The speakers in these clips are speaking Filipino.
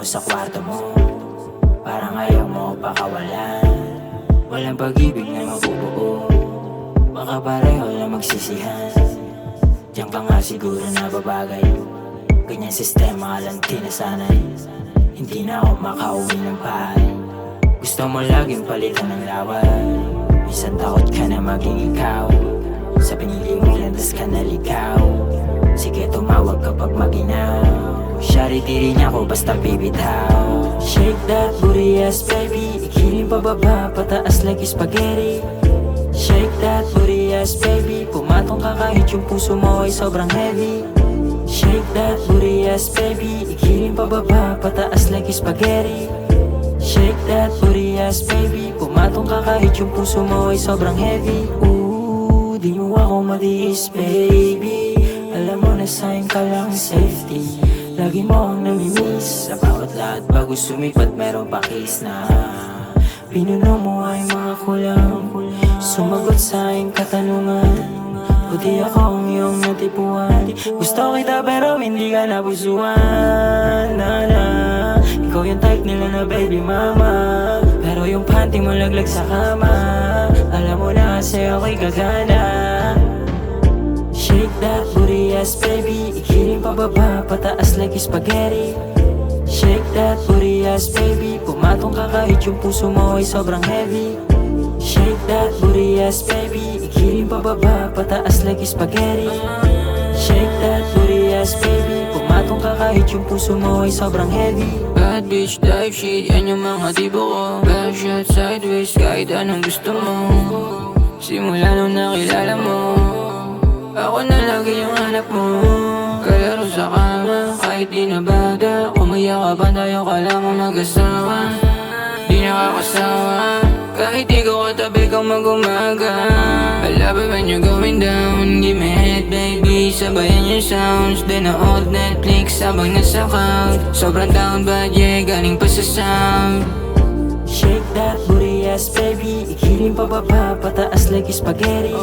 sa kwarto mo, parang ayaw mo pakawalan. Walang pag-ibig na mabubuo, baka pareho lang magsisihan. Diyan ka nga siguro nababagay, ganyan sistema lang tinasanay. Hindi na ako makauwi ng bahay, gusto mo laging palitan ng laway. Minsan takot ka na maging ikaw, sa pinili mong landas ka naligaw. Sige tumawag kapag maginaw, shari di rin ako basta bibitaw. Shake that booty ass baby, ikiling pababa, pataas like spaghetti. Shake that booty ass baby, pumatong ka kahit yung puso mo ay sobrang heavy. Shake that booty ass baby, ikiling pababa, pataas like spaghetti. Shake that booty ass baby, pumatong ka kahit yung puso mo ay sobrang heavy. Ooh, di mo ako matiis baby, alam mo na sa'yo ka lang safety. Lagi mo ang namimiss, sa bawat lahat bago sumipat meron pa kiss na pinuno mo ay mga kulang. Sumagot sa aking katanungan, buti ako ang iyong natipuan. Gusto kita pero hindi ka napusuan, ikaw yung type nila na baby mama, pero yung panty mo laglag sa kama. Alam mo na kasi ako'y gagana. Shake that booty ass baby, ikiling pababa, pataas like spaghetti. Shake that booty ass baby, pumatong ka kahit yung puso mo ay sobrang heavy. Shake that booty ass baby, ikiling pababa, pataas like spaghetti. Shake that booty ass baby, pumatong ka kahit yung puso mo ay sobrang heavy. Bad bitch type shit, yan yung mga tipo ko. Back shot sideways, kahit anong gusto mo. Simula nung nakilala mo, ako na lagi yung hanap mo. Kalaro sa kama, kahit di na bada. Kumayakapan tayo, kala mo mag-asawa. Di nakakasawa, kahit ikaw katabi kang mag-umaga. I love it when you're going down, give me head baby, sabayan yung sounds. Then na old Netflix habang nasa couch. Sobrang down bad yeah, galing pa sa sound. Shake that booty ass baby, ikiling pababa, pataas like spaghetti.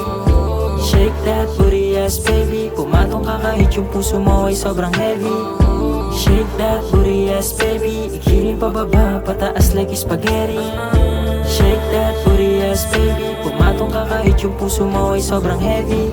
Shake that booty ass baby, pumatong ka kahit yung puso mo ay sobrang heavy. Shake that booty ass baby, ikiling pababa, pataas like spaghetti. Shake that booty ass baby, pumatong ka kahit yung puso mo ay sobrang heavy.